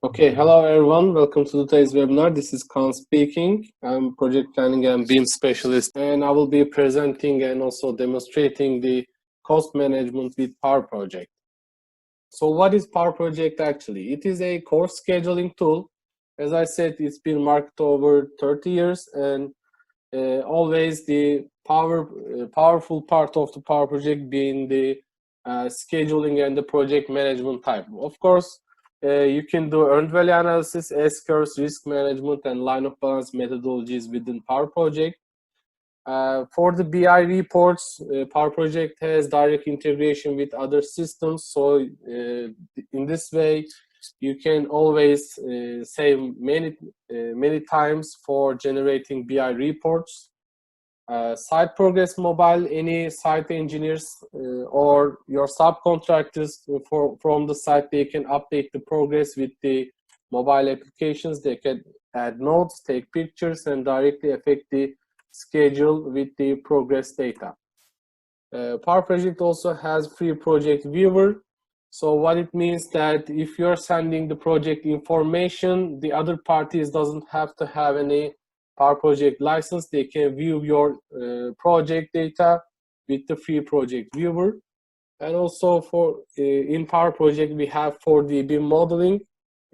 Okay, hello everyone. Welcome to today's webinar. This is Kaan speaking. I'm project planning and BIM specialist, and I will be presenting and also demonstrating the cost management with Powerproject. So what is Powerproject actually? It is a course scheduling tool. As I said, it's been marketed over 30 years, and always the powerful part of the Powerproject being the scheduling and the project management type. Of course, you can do earned value analysis, S-curves, risk management, and line of balance methodologies within Powerproject. For the BI reports, Powerproject has direct integration with other systems. So in this way, you can always save many times for generating BI reports. Site progress mobile, any site engineers or your subcontractors from the site, they can update the progress with the mobile applications. They can add notes, take pictures, and directly affect the schedule with the progress data. Powerproject also has free project viewer. So what it means that if you're sending the project information, the other parties doesn't have to have any Powerproject license. They can view your project data with the free project viewer. And also for in Powerproject, we have 4D BIM modeling.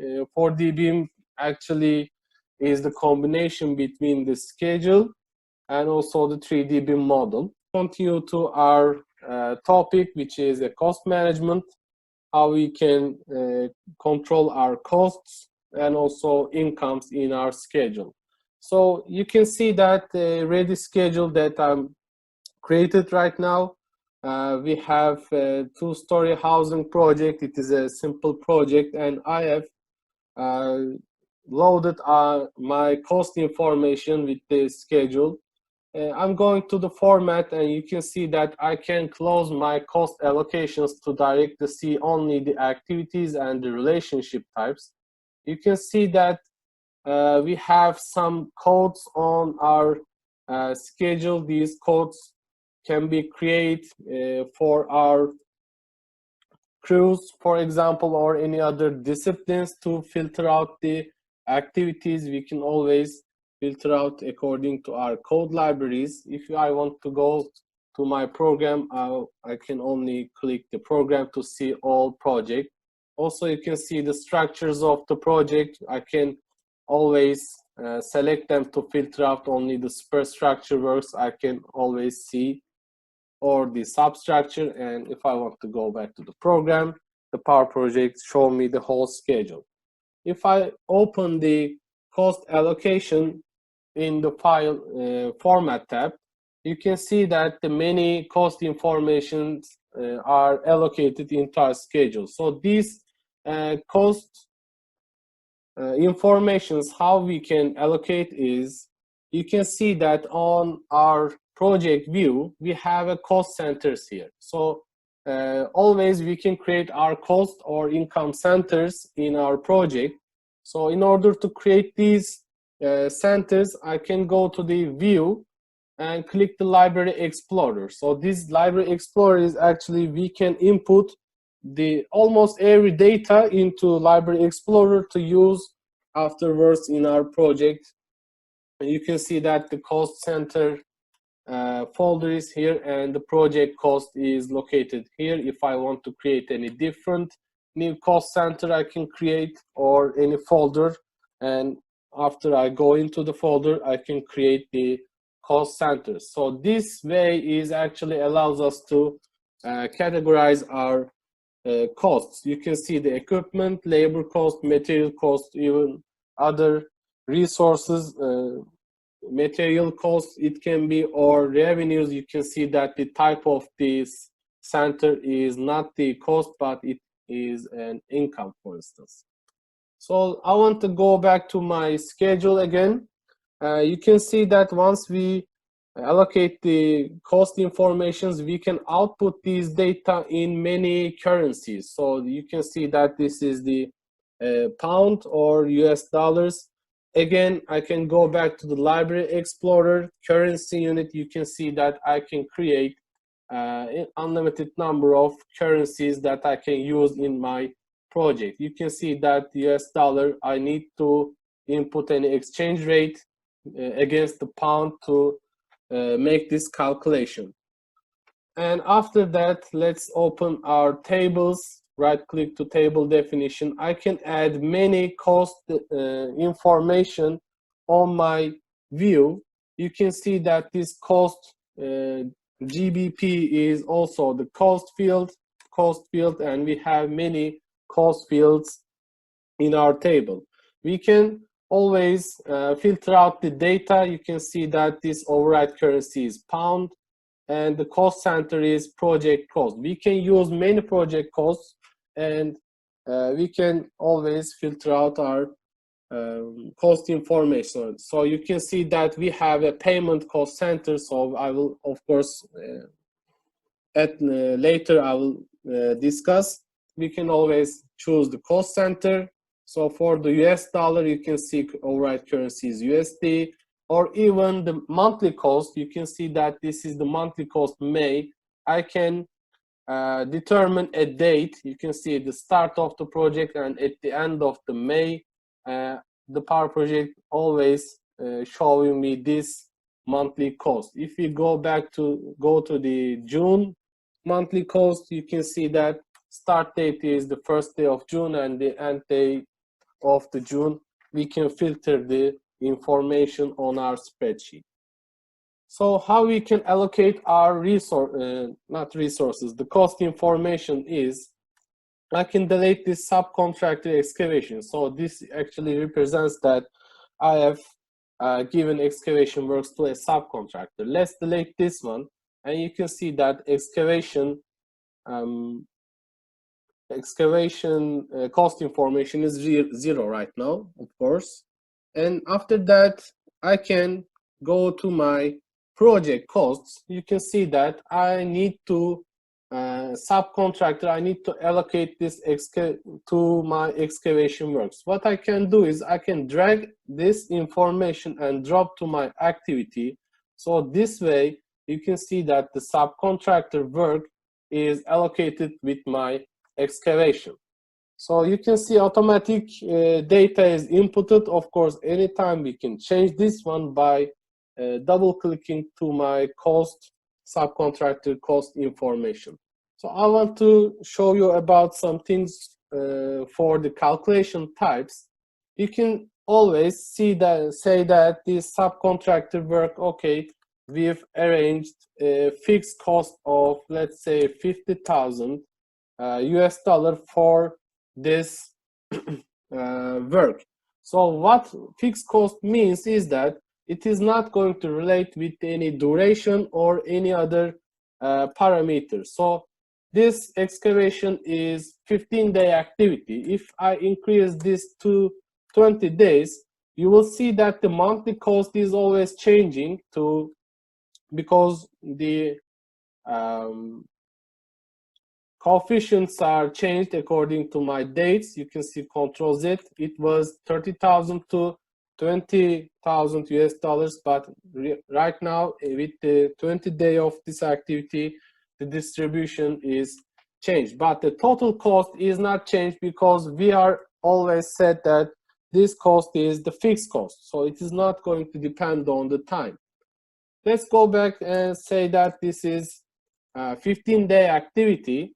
4D BIM actually is the combination between the schedule and also the 3D BIM model. Continue to our topic, which is a cost management, how we can control our costs and also incomes in our schedule. So you can see that ready schedule that I'm created right now. We have a two-story housing project. It is a simple project, and I have loaded my cost information with the schedule. I'm going to the format, and you can see that I can close my cost allocations to directly see only the activities and the relationship types. You can see that we have some codes on our schedule. These codes can be created for our crews, for example, or any other disciplines to filter out the activities. We can always filter out according to our code libraries. If I want to go to my program, I can only click the program to see all project. Also, you can see the structures of the project. I can always select them to filter out only the superstructure works. I can always see or the substructure, and if I want to go back to the program, the Powerproject show me the whole schedule. If I open the cost allocation in the file format tab, you can see that the many cost informations are allocated into our schedule. So these cost informations, how we can allocate is, you can see that on our project view, we have a cost centers here. So always we can create our cost or income centers in our project. So in order to create these centers, I can go to the view and click the library explorer. So this library explorer is actually, we can input the almost every data into library explorer to use afterwards in our project. And you can see that the cost center folder is here and the project cost is located here. If I want to create any different new cost center, I can create, or any folder, and after I go into the folder, I can create the cost centers. So this way is actually allows us to categorize our costs. You can see the equipment, labor cost, material cost, even other resources, material cost it can be, or revenues. You can see that the type of this center is not the cost, but it is an income, for instance. So I want to go back to my schedule again. You can see that once we allocate the cost informations, we can output these data in many currencies. So you can see that this is the pound or US dollars. Again, I can go back to the library explorer currency unit. You can see that I can create an unlimited number of currencies that I can use in my project. You can see that US dollar, I need to input any exchange rate against the pound to make this calculation. And after that, let's open our tables. Right click to table definition. I can add many cost information on my view. You can see that this cost GBP is also the cost field, and we have many cost fields in our table. We can always filter out the data. You can see that this override currency is pound, and the cost center is project cost. We can use many project costs, and we can always filter out our cost information. So you can see that we have a payment cost center. So I will, of course, later I will discuss. We can always choose the cost center. So for the US dollar, you can see override currency is USD, or even the monthly cost. You can see that this is the monthly cost May. I can determine a date. You can see the start of the project and at the end of the May. The Powerproject always showing me this monthly cost. If we go to the June monthly cost, you can see that start date is the 1st day of June and the end day of the June. We can filter the information on our spreadsheet. So how we can allocate our the cost information is, I can delete this subcontractor excavation. So this actually represents that I have given excavation works to a subcontractor. Let's delete this one, and you can see that excavation cost information is zero right now, of course. And after that, I can go to my project costs. You can see that I need to subcontractor, I need to allocate this to my excavation works. What I can do is I can drag this information and drop to my activity. So this way, you can see that the subcontractor work is allocated with my excavation. So you can see automatic data is inputted. Of course, anytime we can change this one by double clicking to my subcontractor cost information. So I want to show you about some things for the calculation types. You can always say that this subcontractor work, okay, we've arranged a fixed cost of, let's say, 50,000 US dollar for this work. So what fixed cost means is that it is not going to relate with any duration or any other parameters. So this excavation is 15-day activity. If I increase this to 20 days, you will see that the monthly cost is always changing because the coefficients are changed according to my dates. You can see Control Z. It was 30,000 to 20,000 US dollars, but right now with the 20 day of this activity, the distribution is changed. But the total cost is not changed because we are always said that this cost is the fixed cost. So it is not going to depend on the time. Let's go back and say that this is a 15-day activity.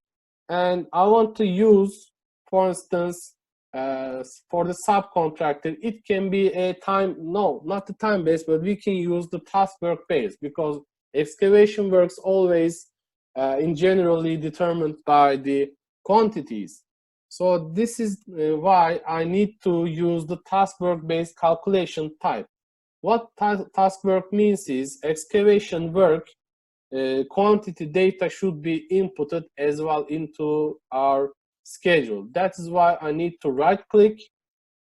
And I want to use, for instance, for the subcontractor, it can be a not the time based, but we can use the task work based, because excavation works always in generally determined by the quantities. So this is why I need to use the task work based calculation type. What task work means is excavation work quantity data should be inputted as well into our schedule. That is why I need to right click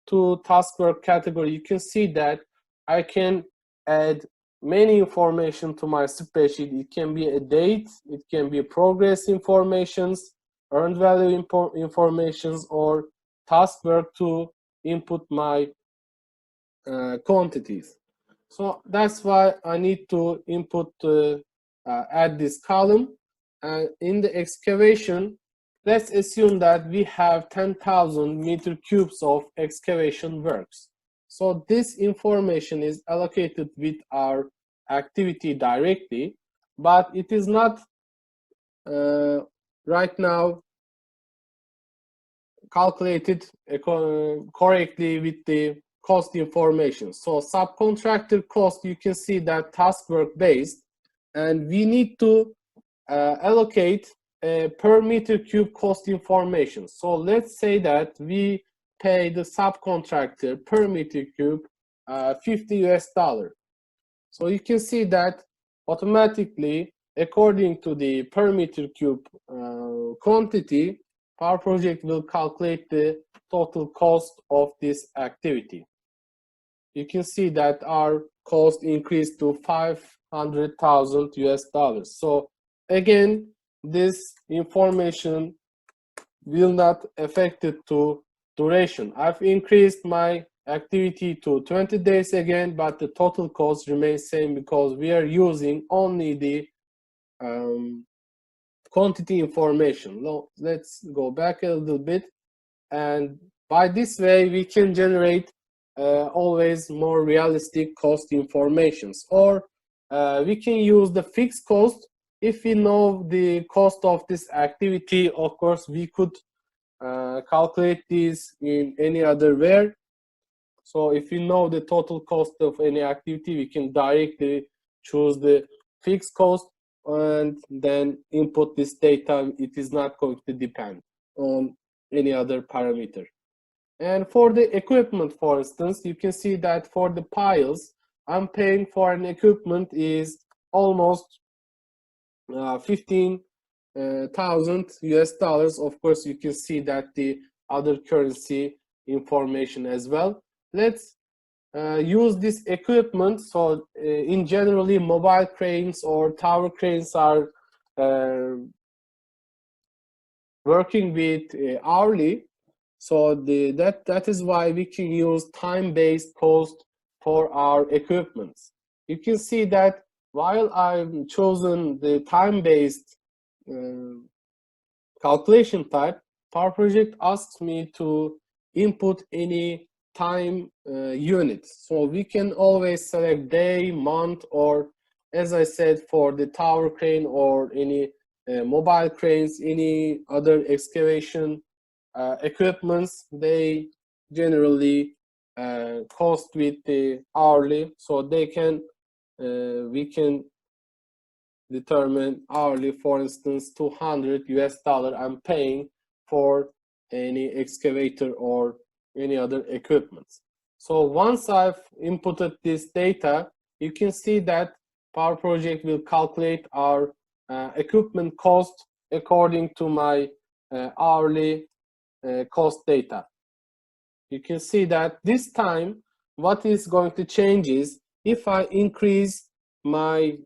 to task work category. You can see that I can add many information to my spreadsheet. It can be a date, it can be progress informations, earned value informations, or task work to input my quantities. So that's why I need to input add this column, and in the excavation let's assume that we have 10,000 meter cubes of excavation works. So this information is allocated with our activity directly, but it is not right now calculated correctly with the cost information. So subcontractor cost, you can see that task work based, and we need to allocate per meter cube cost information. So let's say that we pay the subcontractor per meter cube $50. So you can see that automatically, according to the per meter cube quantity, Powerproject will calculate the total cost of this activity. You can see that our cost increased to $500,000. So again, this information will not affect it to duration. I've increased my activity to 20 days again, but the total cost remains same because we are using only the quantity information. Now, let's go back a little bit, and by this way we can generate always more realistic cost informations, or we can use the fixed cost. If we know the cost of this activity, of course we could calculate this in any other way. So if you know the total cost of any activity, we can directly choose the fixed cost and then input this data. It is not going to depend on any other parameter. And for the equipment, for instance, you can see that for the piles, I'm paying for an equipment is almost 15,000 US dollars. Of course, you can see that the other currency information as well. Let's use this equipment. So in generally, mobile cranes or tower cranes are working with hourly. So that is why we can use time-based cost for our equipment. You can see that while I've chosen the time-based calculation type, Powerproject asks me to input any time unit. So we can always select day, month, or as I said, for the tower crane or any mobile cranes, any other excavation equipments, they generally cost with the hourly, so they can we can determine hourly. For instance, 200 US dollar I'm paying for any excavator or any other equipment. So once I've inputted this data, you can see that Powerproject will calculate our equipment cost according to my hourly cost data. You can see that this time what is going to change is if I increase my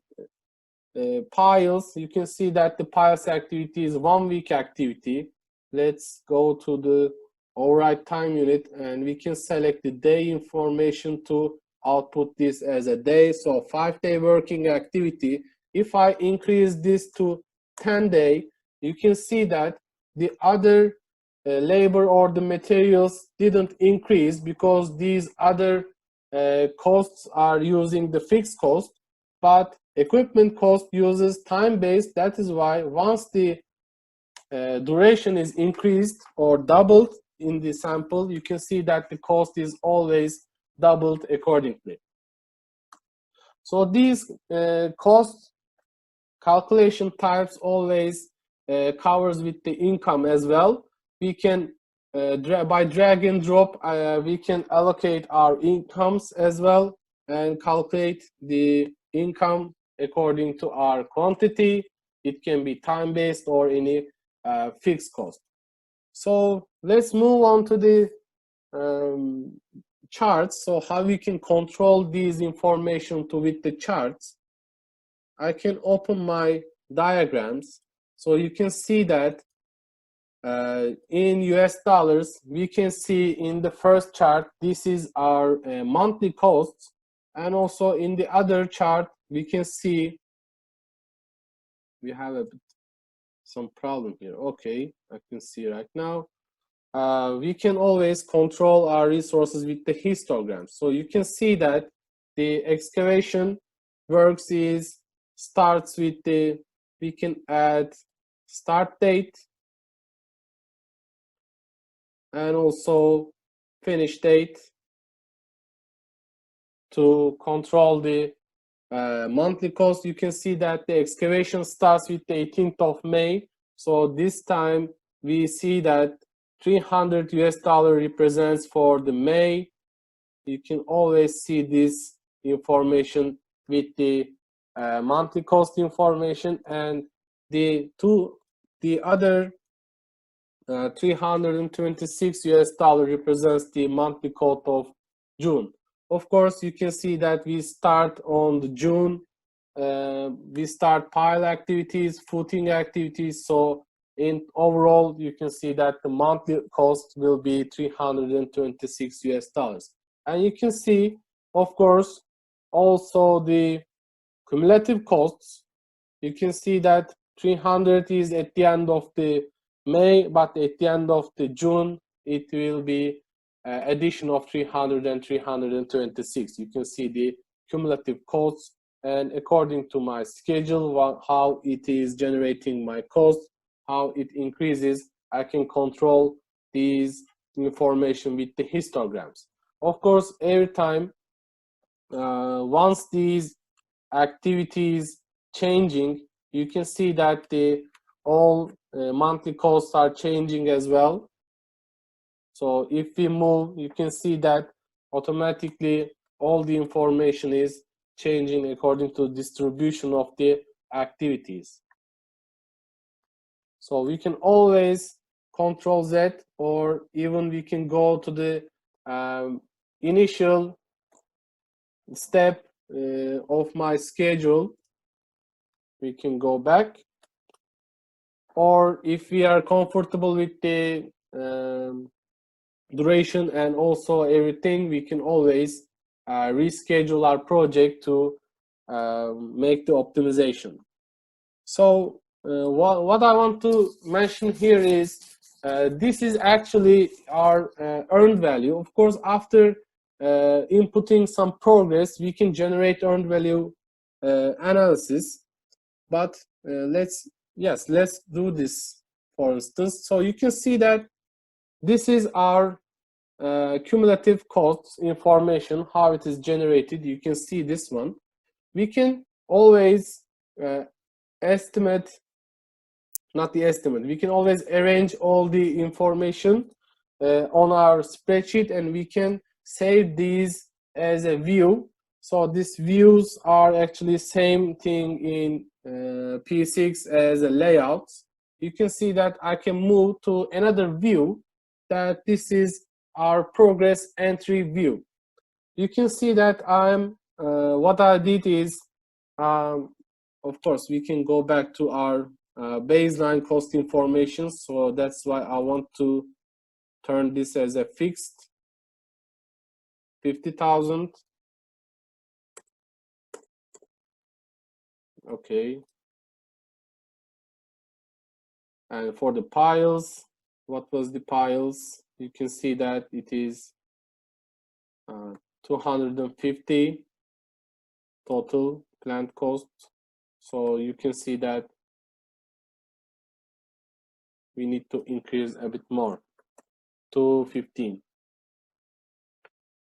piles, you can see that the piles activity is 1 week activity. Let's go to the override time unit and we can select the day information to output this as a day. So 5-day working activity. If I increase this to 10-day, you can see that the other labor or the materials didn't increase because these other costs are using the fixed cost, but equipment cost uses time-based. That is why once the duration is increased or doubled in the sample, you can see that the cost is always doubled accordingly. So these cost calculation types always covers with the income as well. We can by drag and drop we can allocate our incomes as well and calculate the income according to our quantity. It can be time-based or any fixed cost. So let's move on to the charts. So how we can control these information to with the charts. I can open my diagrams. So you can see that in US dollars, we can see in the first chart, this is our monthly costs. And also in the other chart, we can see we have a some problem here. Okay, I can see right now. We can always control our resources with the histogram. So you can see that the excavation works is starts with the, we can add start date and also finish date to control the monthly cost. You can see that the excavation starts with the 18th of May. So this time we see that $300 represents for the May. You can always see this information with the monthly cost information, and the other $326 represents the monthly cost of June. Of course, you can see that we start on the June. We start pile activities, footing activities. So in overall, you can see that the monthly cost will be $326. And you can see, of course, also the cumulative costs. You can see that 300 is at the end of the May, but at the end of the June, it will be addition of 300 and 326. You can see the cumulative costs, and according to my schedule, how it is generating my cost, how it increases, I can control these information with the histograms. Of course, every time, once these activities changing, you can see that the all monthly costs are changing as well. So if we move, you can see that automatically all the information is changing according to distribution of the activities. So we can always control Z, or even we can go to the initial step of my schedule. We can go back, or if we are comfortable with the duration and also everything, we can always reschedule our project to make the optimization. So what I want to mention here is this is actually our earned value. Of course, after inputting some progress, we can generate earned value analysis. But let's do this, for instance. So you can see that this is our cumulative costs information, how it is generated. You can see this one. We can always estimate, not the estimate, we can always arrange all the information on our spreadsheet, and we can save these as a view. So these views are actually same thing in P6 as a layout. You can see that I can move to another view, that this is our progress entry view. You can see that what I did is, of course, we can go back to our baseline cost information. So that's why I want to turn this as a fixed 50,000. Okay. And for the piles, what was the piles? You can see that it is 250 total planned cost. So you can see that we need to increase a bit more to 15.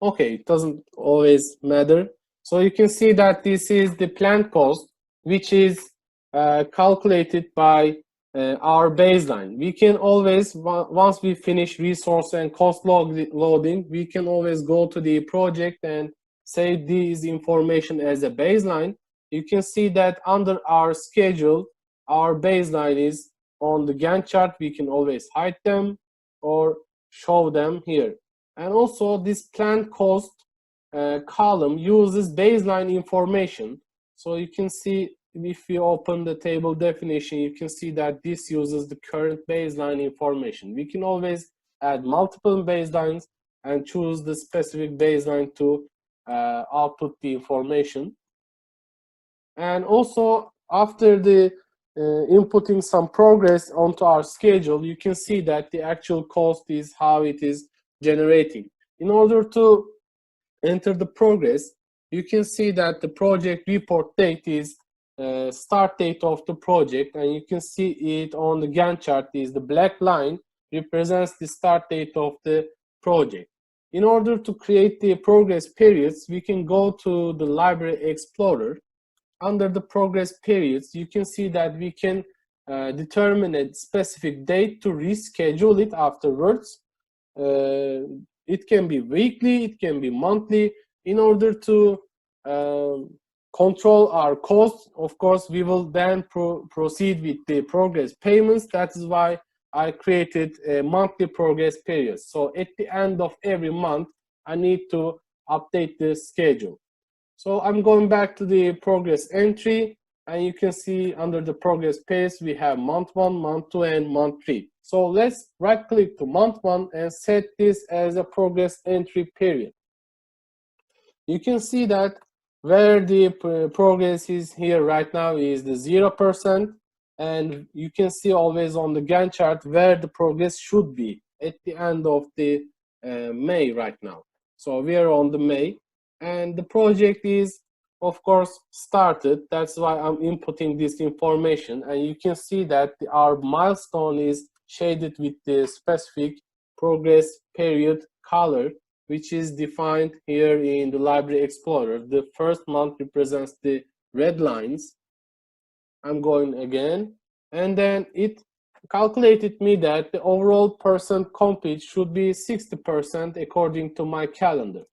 Okay, it doesn't always matter. So you can see that this is the planned cost, which is calculated by our baseline. We can always, once we finish resource and cost loading, we can always go to the project and save these information as a baseline. You can see that under our schedule, our baseline is on the Gantt chart. We can always hide them or show them here. And also this planned cost column uses baseline information. So you can see, if you open the table definition, you can see that this uses the current baseline information. We can always add multiple baselines and choose the specific baseline to output the information. And also, after the inputting some progress onto our schedule, you can see that the actual cost is how it is generating. In order to enter the progress, you can see that the project report date is start date of the project, and you can see it on the Gantt chart. Is the black line represents the start date of the project. In order to create the progress periods, we can go to the Library Explorer. Under the progress periods, you can see that we can determine a specific date to reschedule it afterwards. It can be weekly, it can be monthly. In order to control our costs, of course, we will then proceed with the progress payments. That is why I created a monthly progress period. So at the end of every month, I need to update the schedule. So I'm going back to the progress entry, and you can see under the progress page, we have month 1, month 2, and month 3. So let's right click to month 1 and set this as a progress entry period. You can see that where the progress is here right now is the 0%, and you can see always on the Gantt chart where the progress should be at the end of the May right now. So we are on the May, and the project is of course started. That's why I'm inputting this information, and you can see that our milestone is shaded with the specific progress period color, which is defined here in the Library Explorer. The first month represents the red lines. I'm going again, and then it calculated me that the overall percent complete should be 60% according to my calendar.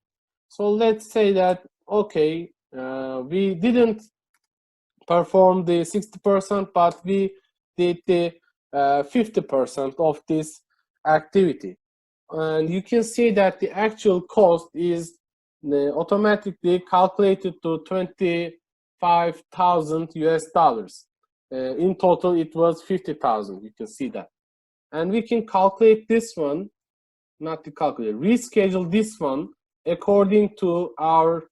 So let's say that, okay, we didn't perform the 60%, but we did the 50% of this activity. And you can see that the actual cost is automatically calculated to 25,000 US dollars. In total, it was 50,000. You can see that. And we can calculate this one, not to calculate, reschedule this one according to our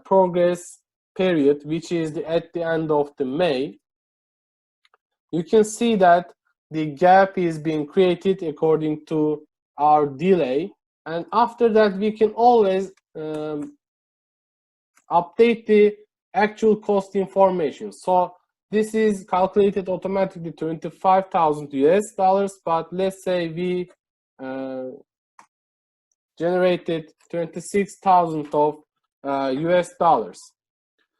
progress period, which is at the end of the May. You can see that the gap is being created according to our delay, and after that we can always update the actual cost information. So this is calculated automatically 25,000 US dollars, but let's say we generated 26,000 of US dollars.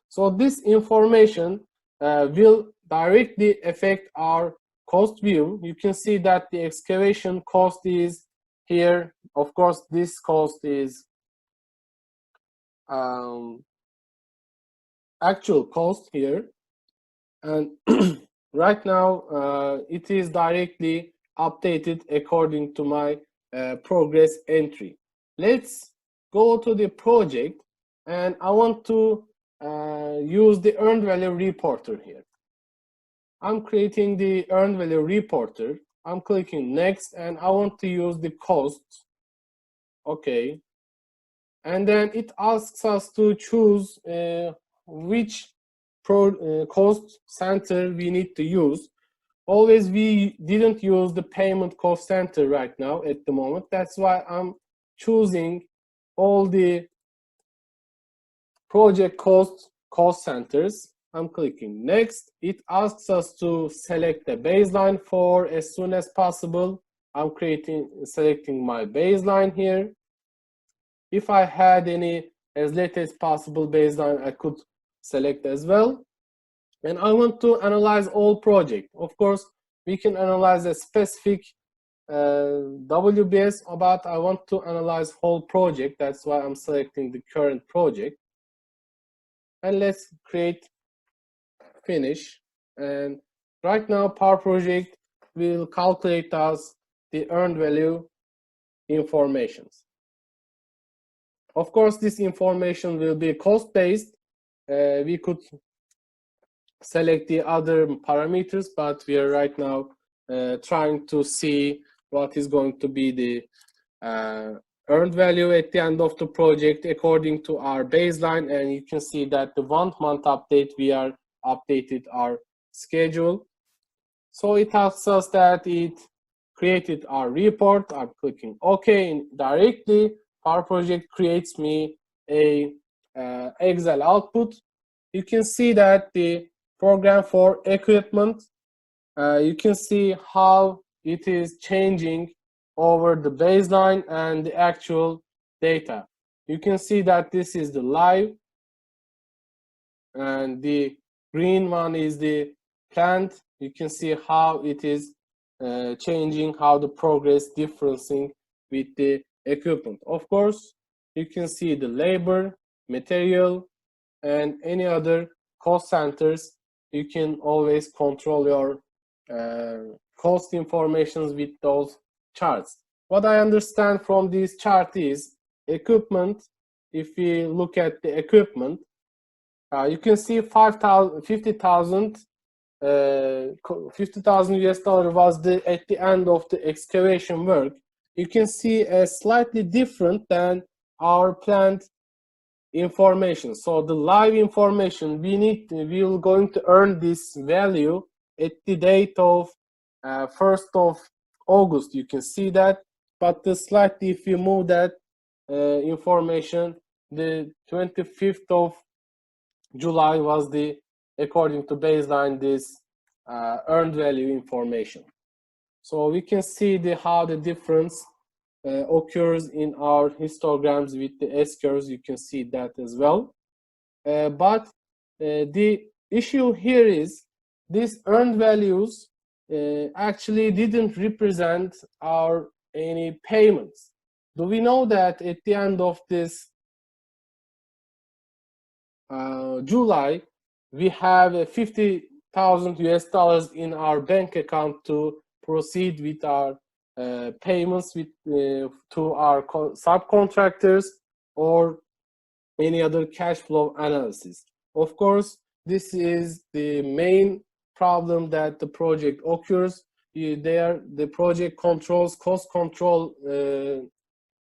So this information will directly affect our cost view. You can see that the excavation cost is here. Of course, this cost is actual cost here, and right now it is directly updated according to my progress entry. Let's go to the project, and I want to use the earned value reporter here. I'm creating the earned value reporter. I'm clicking next, and I want to use the cost. Okay. And then it asks us to choose which cost center we need to use. Always we didn't use the payment cost center right now at the moment. That's why I'm choosing all the project cost centers. I'm clicking next. It asks us to select a baseline for as soon as possible. I'm selecting my baseline here. If I had any as late as possible baseline, I could select as well. And I want to analyze all project. Of course, we can analyze a specific WBS, but I want to analyze whole project. That's why I'm selecting the current project. And let's create finish. And right now, Powerproject will calculate us the earned value informations. Of course, this information will be cost-based. We could select the other parameters, but we are right now trying to see what is going to be the earned value at the end of the project according to our baseline. And you can see that the 1 month update, we are updated our schedule. So it asks us that it created our report. I'm clicking OK, and directly Powerproject creates me a Excel output. You can see that the program for equipment, you can see how it is changing over the baseline and the actual data. You can see that this is the live, and the green one is the plant. You can see how it is changing, how the progress differencing with the equipment. Of course, you can see the labor, material, and any other cost centers. You can always control your cost informations with those charts. What I understand from this chart is equipment. If we look at the equipment, you can see 50,000 US dollar was at the end of the excavation work. You can see a slightly different than our planned information. So the live information, we will going to earn this value at the date of 1st of August. You can see that, but slightly if you move that information, the 25th of July was the, according to baseline, this earned value information. So we can see how the difference occurs in our histograms with the S-curves. You can see that as well. But the issue here is these earned values actually didn't represent our any payments. Do we know that at the end of this July, we have 50,000 US dollars in our bank account to proceed with our payments with to our subcontractors or any other cash flow analysis. Of course, this is the main problem that the project occurs. The project controls, cost control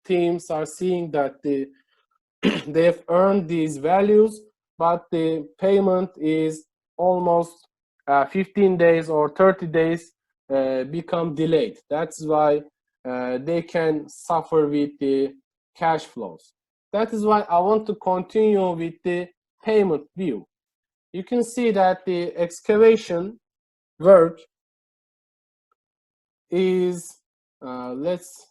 teams are seeing that they've earned these values, but the payment is almost 15 days or 30 days become delayed. That's why they can suffer with the cash flows. That is why I want to continue with the payment view. You can see that the excavation work is, let's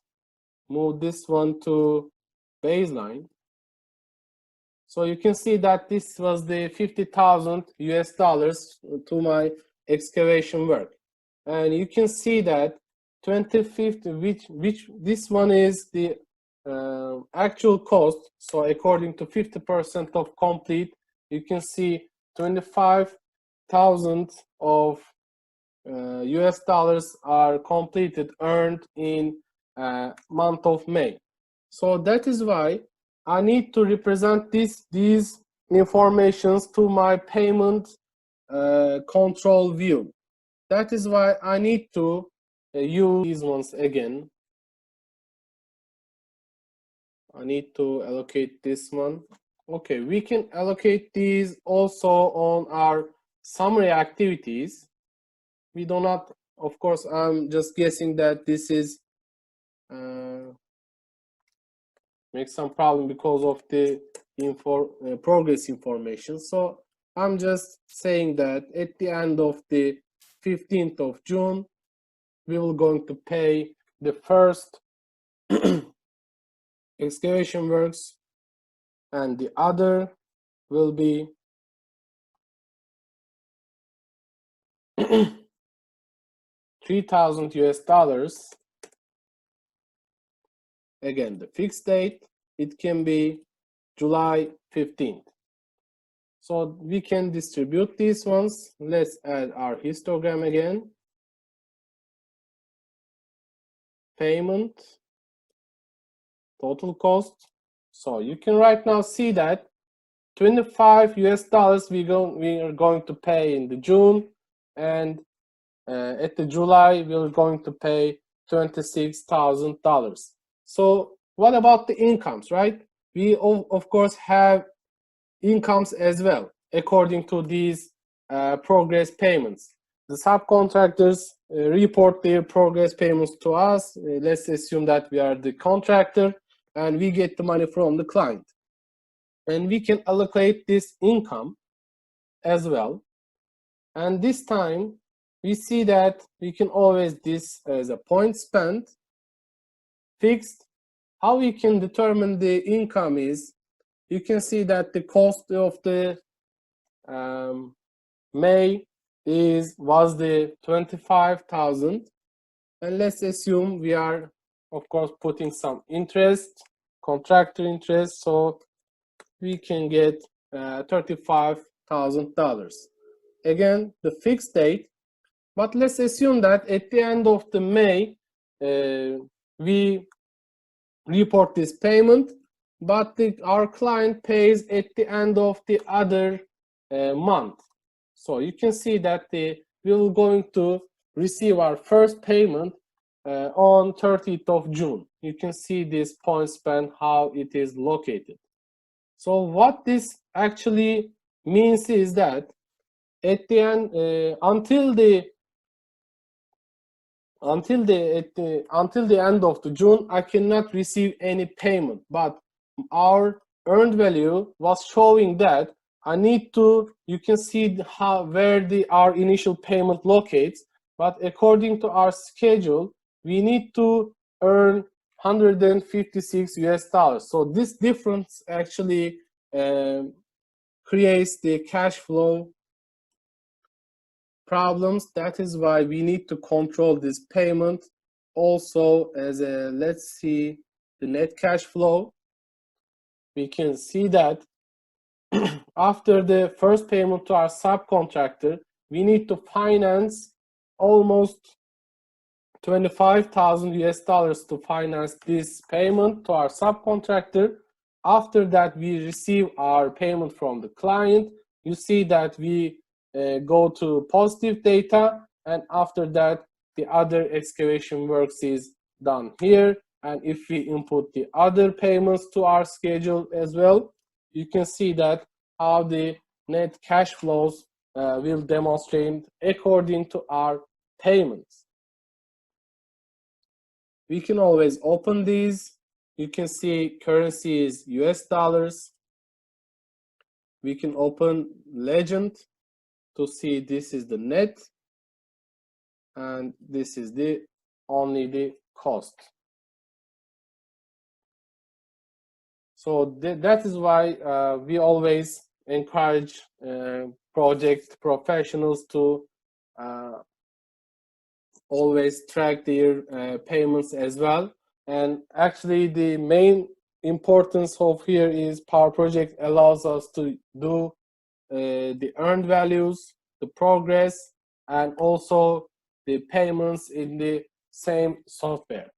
move this one to baseline. So you can see that this was the 50,000 US dollars to my excavation work. And you can see that 25th, which this one is the actual cost. So according to 50% of complete, you can see 25,000 of US dollars are completed, earned in month of May. So that is why I need to represent these informations to my payment control view. That is why I need to use these ones again. I need to allocate this one. Okay, we can allocate these also on our summary activities. We do not, of course, I'm just guessing that this is make some problem because of the progress information. So I'm just saying that at the end of the 15th of June, we will going to pay the first excavation works, and the other will be 3,000 US dollars. Again, the fixed date, it can be July 15th. So we can distribute these ones. Let's add our histogram again. Payment, total cost. So you can right now see that 25 US dollars we are going to pay in the June, and at the July we're going to pay $26,000. So what about the incomes, right? We of course have incomes as well according to these progress payments. The subcontractors report their progress payments to us. Let's assume that we are the contractor and we get the money from the client. And we can allocate this income as well. And this time we see that we can always this as a point spent, fixed. How we can determine the income is, you can see that the cost of the May was the 25,000, and let's assume we are of course putting some interest, contractor interest, so we can get $35,000. Again, the fixed date, but let's assume that at the end of the May we report this payment, but our client pays at the end of the other month. So you can see that we're going to receive our first payment on 30th of June. You can see this point spent, how it is located. So what this actually means is that at the end, until the end of the June, I cannot receive any payment. But our earned value was showing that I need to. You can see where our initial payment locates. But according to our schedule, we need to earn $156. So this difference actually creates the cash flow problems. That is why we need to control this payment. Also, as a, let's see the net cash flow, we can see that after the first payment to our subcontractor, we need to finance almost $25,000 to finance this payment to our subcontractor. After that, we receive our payment from the client. You see that we go to positive data, and after that the other excavation works is done here. And if we input the other payments to our schedule as well, you can see that how the net cash flows will demonstrate according to our payments. We can always open these. You can see currency is US dollars. We can open legend to see this is the net, and this is only the cost. So that is why we always encourage project professionals to always track their payments as well. And actually the main importance of here is Powerproject allows us to do the earned values, the progress, and also the payments in the same software.